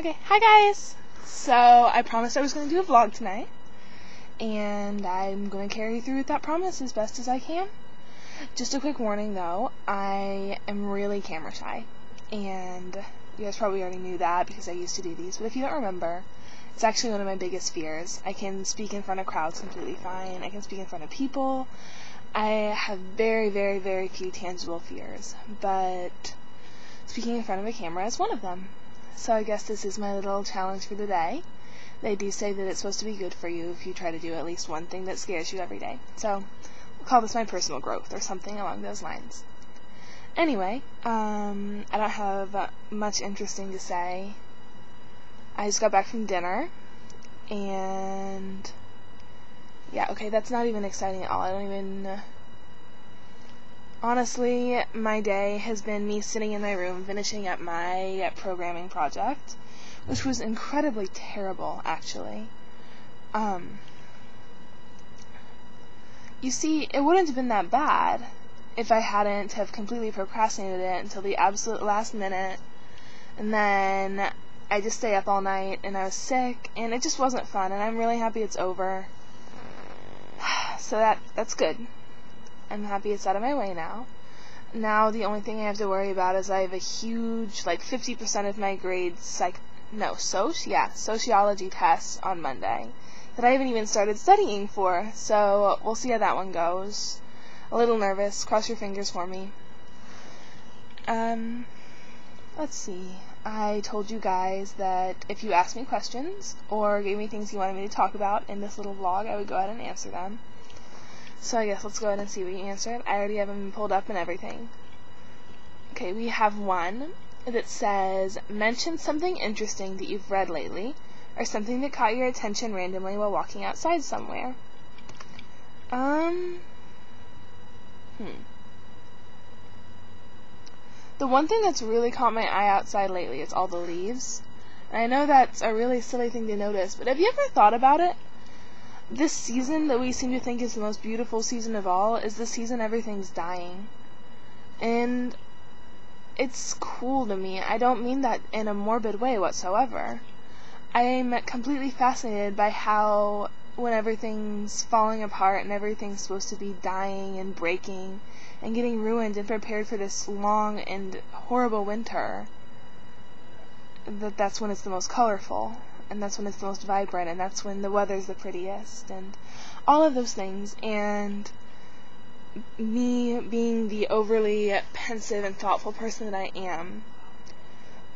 Okay, hi guys! So, I promised I was going to do a vlog tonight, and I'm going to carry through with that promise as best as I can. Just a quick warning though, I am really camera shy, and you guys probably already knew that because I used to do these, but if you don't remember, it's actually one of my biggest fears. I can speak in front of crowds completely fine, I can speak in front of people. I have very, very, very few tangible fears, but speaking in front of a camera is one of them. So I guess this is my little challenge for the day. They do say that it's supposed to be good for you if you try to do at least one thing that scares you every day. So we'll call this my personal growth or something along those lines. Anyway, I don't have much interesting to say. I just got back from dinner, and yeah, okay, that's not even exciting at all. Honestly, my day has been me sitting in my room finishing up my programming project, which was incredibly terrible, actually. You see, it wouldn't have been that bad if I hadn't have completely procrastinated it until the absolute last minute, and then I just stay up all night, and I was sick, and it just wasn't fun, and I'm really happy it's over. So that's good. I'm happy it's out of my way now. Now the only thing I have to worry about is I have a huge, 50% of my grades, sociology tests on Monday that I haven't even started studying for, so we'll see how that one goes. A little nervous, cross your fingers for me. Let's see. I told you guys that if you asked me questions or gave me things you wanted me to talk about in this little vlog, I would go ahead and answer them. So I guess let's go ahead and see what you answered. I already have them pulled up and everything. Okay, we have one that says, mention something interesting that you've read lately, or something that caught your attention randomly while walking outside somewhere. The one thing that's really caught my eye outside lately is all the leaves. And I know that's a really silly thing to notice, but have you ever thought about it? This season that we seem to think is the most beautiful season of all is the season everything's dying. And it's cool to me. I don't mean that in a morbid way whatsoever. I'm completely fascinated by how when everything's falling apart and everything's supposed to be dying and breaking and getting ruined and prepared for this long and horrible winter, that's when it's the most colorful. And that's when it's the most vibrant, and that's when the weather's the prettiest, and all of those things. And me being the overly pensive and thoughtful person that I am,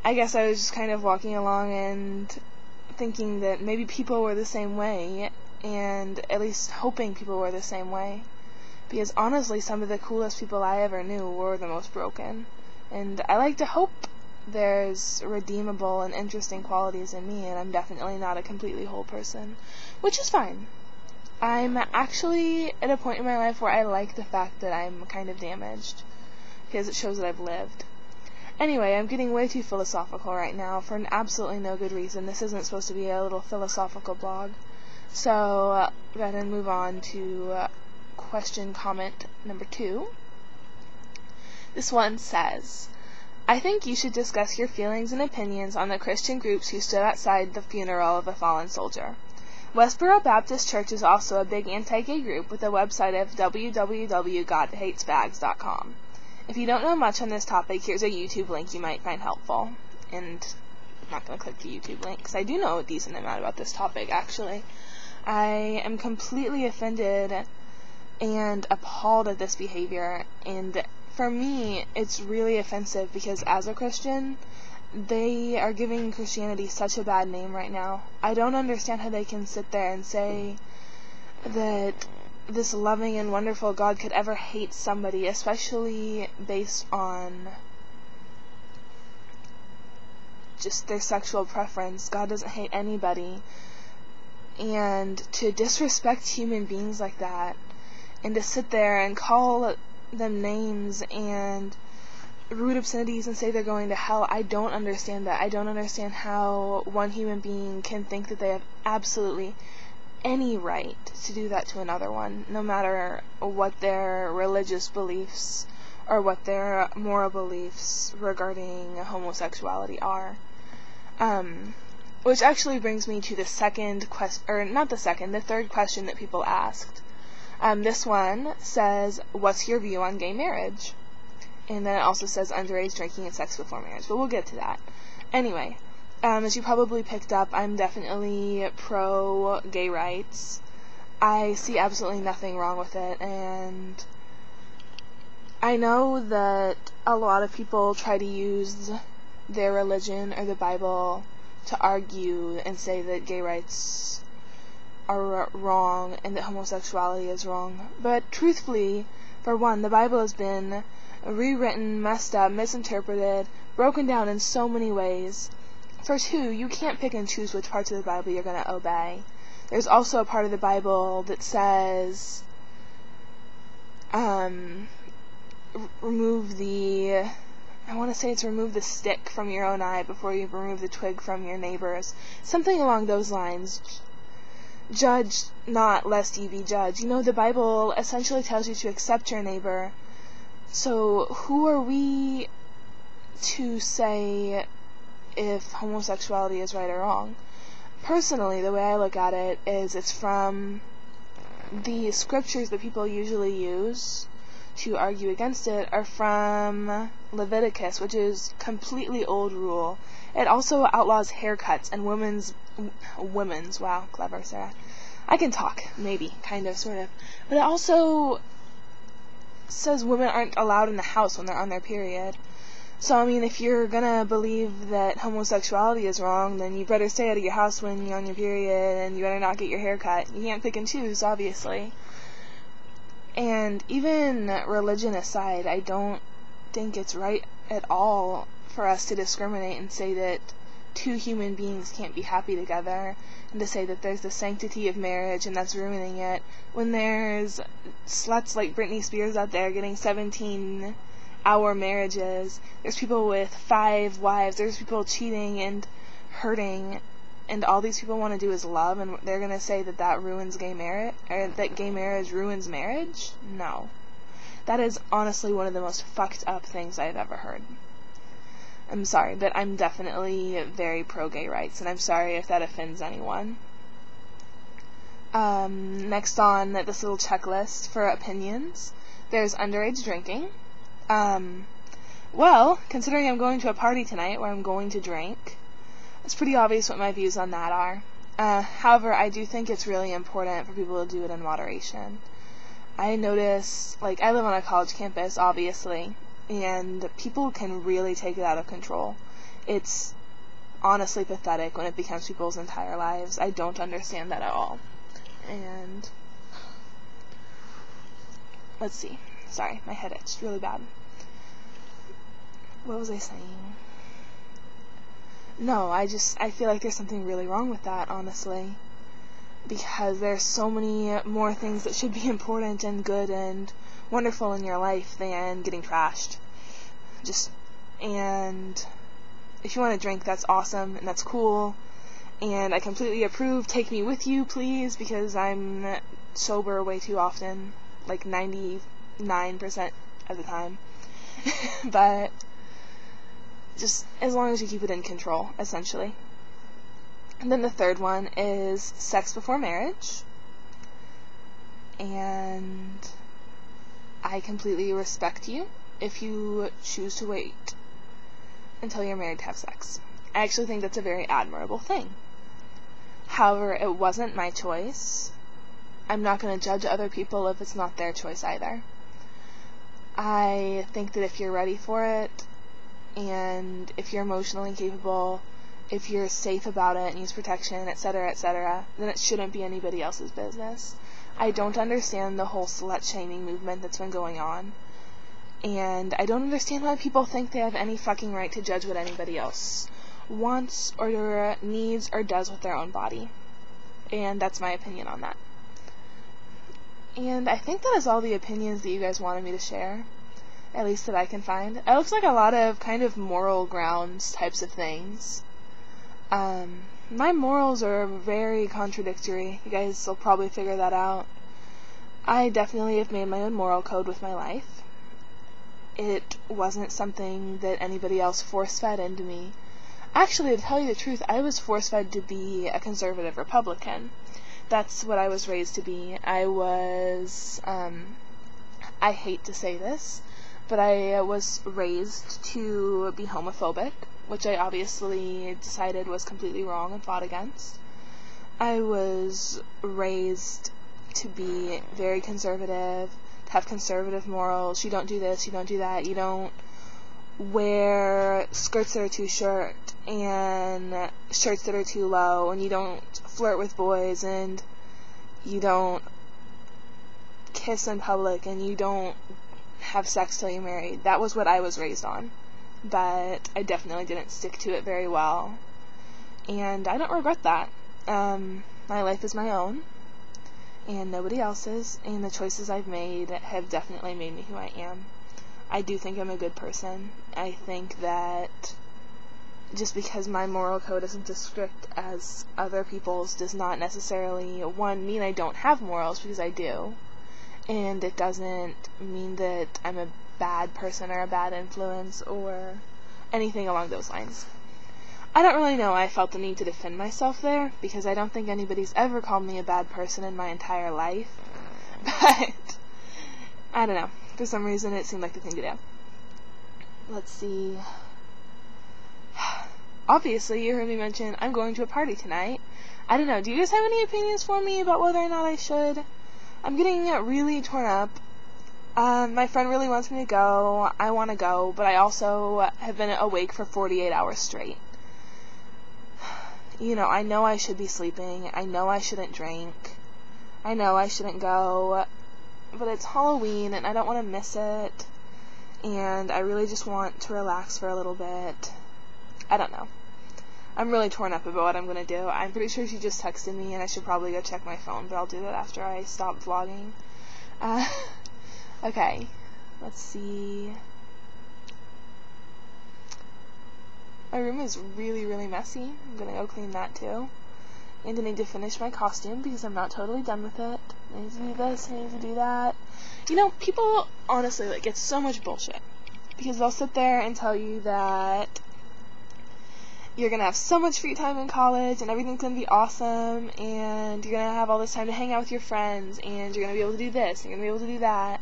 I guess I was just kind of walking along and thinking that maybe people were the same way, and at least hoping people were the same way. Because honestly, some of the coolest people I ever knew were the most broken. And I like to hope there's redeemable and interesting qualities in me, and I'm definitely not a completely whole person, which is fine. I'm actually at a point in my life where I like the fact that I'm kind of damaged, because it shows that I've lived. Anyway, I'm getting way too philosophical right now for absolutely no good reason. This isn't supposed to be a little philosophical blog. So, go ahead and move on to comment number 2. This one says, I think you should discuss your feelings and opinions on the Christian groups who stood outside the funeral of a fallen soldier. Westboro Baptist Church is also a big anti-gay group with a website of www.godhatesbags.com. If you don't know much on this topic, here's a YouTube link you might find helpful. And I'm not going to click the YouTube link, because I do know a decent amount about this topic, actually. I am completely offended and appalled at this behavior, and for me, it's really offensive because as a Christian, they are giving Christianity such a bad name right now. I don't understand how they can sit there and say that this loving and wonderful God could ever hate somebody, especially based on just their sexual preference. God doesn't hate anybody. And to disrespect human beings like that, and to sit there and call them names and rude obscenities and say they're going to hell, I don't understand that. I don't understand how one human being can think that they have absolutely any right to do that to another one, no matter what their religious beliefs or what their moral beliefs regarding homosexuality are. Which actually brings me to the third question that people asked. This one says, what's your view on gay marriage? And then it also says underage drinking and sex before marriage, but we'll get to that. Anyway, as you probably picked up, I'm definitely pro gay rights. I see absolutely nothing wrong with it, and I know that a lot of people try to use their religion or the Bible to argue and say that gay rights are wrong and that homosexuality is wrong. But truthfully, for one, the Bible has been rewritten, messed up, misinterpreted, broken down in so many ways. For two, you can't pick and choose which parts of the Bible you're going to obey. There's also a part of the Bible that says, remove the stick from your own eye before you remove the twig from your neighbor's. Something along those lines. Judge not, lest ye be judged. You know, the Bible essentially tells you to accept your neighbor. So who are we to say if homosexuality is right or wrong? Personally, the way I look at it is it's from the scriptures that people usually use to argue against it are from Leviticus, which is completely old rule. It also outlaws haircuts and women's, wow, clever, Sarah. I can talk, maybe, kind of, sort of. But it also says women aren't allowed in the house when they're on their period. So, I mean, if you're gonna believe that homosexuality is wrong, then you better stay out of your house when you're on your period, and you better not get your hair cut. You can't pick and choose, obviously. And even religion aside, I don't think it's right at all for us to discriminate and say that two human beings can't be happy together, and to say that there's the sanctity of marriage and that's ruining it, when there's sluts like Britney Spears out there getting 17-hour marriages. There's people with 5 wives. There's people cheating and hurting, and all these people want to do is love, and they're going to say that that ruins gay marriage, or that gay marriage ruins marriage? No. That is honestly one of the most fucked up things I've ever heard. I'm sorry, but I'm definitely very pro-gay rights, and I'm sorry if that offends anyone. Next on this little checklist for opinions, there's underage drinking. Well, considering I'm going to a party tonight where I'm going to drink, it's pretty obvious what my views on that are. However, I do think it's really important for people to do it in moderation. I notice, I live on a college campus, obviously, and people can really take it out of control. It's honestly pathetic when it becomes people's entire lives. I don't understand that at all. And let's see. Sorry, my head itched really bad. What was I saying? No, I feel like there's something really wrong with that, honestly. Because there's so many more things that should be important and good and wonderful in your life than getting trashed. And if you want to drink, that's awesome and that's cool. And I completely approve. Take me with you, please, because I'm sober way too often. 99% of the time. But just as long as you keep it in control, essentially. And then the third one is sex before marriage. And I completely respect you if you choose to wait until you're married to have sex. I actually think that's a very admirable thing. However, it wasn't my choice. I'm not going to judge other people if it's not their choice either. I think that if you're ready for it, and if you're emotionally capable, if you're safe about it and use protection, etc., then it shouldn't be anybody else's business. I don't understand the whole slut-shaming movement that's been going on. And I don't understand why people think they have any fucking right to judge what anybody else wants or needs or does with their own body. And that's my opinion on that. And I think that is all the opinions that you guys wanted me to share. At least that I can find. It looks like a lot of kind of moral grounds types of things. My morals are very contradictory. You guys will probably figure that out. I definitely have made my own moral code with my life. It wasn't something that anybody else force-fed into me. Actually, to tell you the truth, I was force-fed to be a conservative Republican. That's what I was raised to be. I hate to say this, but I was raised to be homophobic, which I obviously decided was completely wrong and fought against. I was raised to be very conservative, to have conservative morals. You don't do this, you don't do that, you don't wear skirts that are too short and shirts that are too low, and you don't flirt with boys, and you don't kiss in public, and you don't have sex till you're married. That was what I was raised on, but I definitely didn't stick to it very well, and I don't regret that. My life is my own, and nobody else's, and the choices I've made have definitely made me who I am. I do think I'm a good person. I think that just because my moral code isn't as strict as other people's does not necessarily, one, mean I don't have morals, because I do, and it doesn't mean that I'm a bad person or a bad influence or anything along those lines. I don't really know why I felt the need to defend myself there, because I don't think anybody's ever called me a bad person in my entire life, but I don't know. For some reason, it seemed like the thing to do. Let's see. Obviously, you heard me mention I'm going to a party tonight. I don't know. Do you guys have any opinions for me about whether or not I should? I'm getting really torn up. My friend really wants me to go. I want to go, but I also have been awake for 48 hours straight. You know I should be sleeping. I know I shouldn't drink. I know I shouldn't go. But it's Halloween, and I don't want to miss it, and I really just want to relax for a little bit. I don't know. I'm really torn up about what I'm going to do. I'm pretty sure she just texted me, and I should probably go check my phone, but I'll do that after I stop vlogging. Okay, let's see. My room is really, really messy. I'm going to go clean that too. And I need to finish my costume because I'm not totally done with it. I need to do this, I need to do that. You know, people, honestly, get so much bullshit. Because they'll sit there and tell you that you're going to have so much free time in college, and everything's going to be awesome, and you're going to have all this time to hang out with your friends, and you're going to be able to do this, and you're going to be able to do that.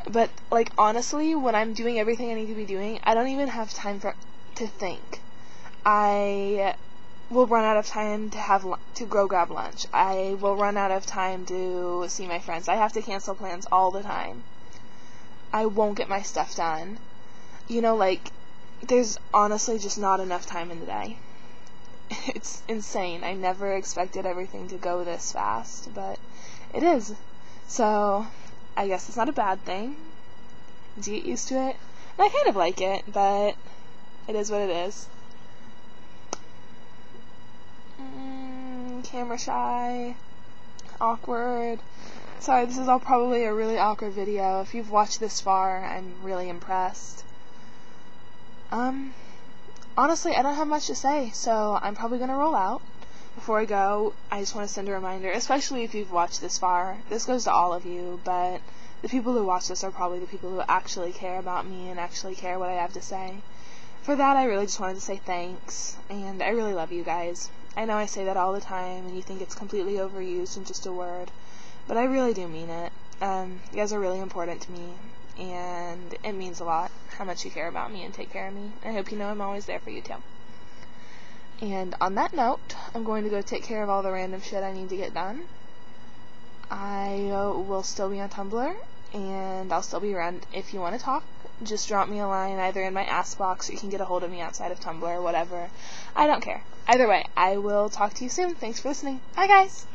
But, honestly, when I'm doing everything I need to be doing, I don't even have time to think. I will run out of time to go grab lunch. I will run out of time to see my friends. I have to cancel plans all the time. I won't get my stuff done. There's honestly just not enough time in the day. It's insane. I never expected everything to go this fast, but it is. So, I guess it's not a bad thing. To get used to it. And I kind of like it, but it is what it is. Camera shy, awkward. Sorry, this is all probably a really awkward video. If you've watched this far, I'm really impressed. Honestly, I don't have much to say, so I'm probably gonna roll out. Before I go, I just want to send a reminder, especially if you've watched this far. This goes to all of you, but the people who watch this are probably the people who actually care about me and actually care what I have to say. For that, I really just wanted to say thanks, and I really love you guys. I know I say that all the time, and you think it's completely overused and just a word, but I really do mean it. You guys are really important to me, and it means a lot how much you care about me and take care of me. I hope you know I'm always there for you too. And on that note, I'm going to go take care of all the random shit I need to get done. I will still be on Tumblr, and I'll still be around if you want to talk. Just drop me a line either in my ask box, or you can get a hold of me outside of Tumblr or whatever. I don't care. Either way, I will talk to you soon. Thanks for listening. Bye, guys!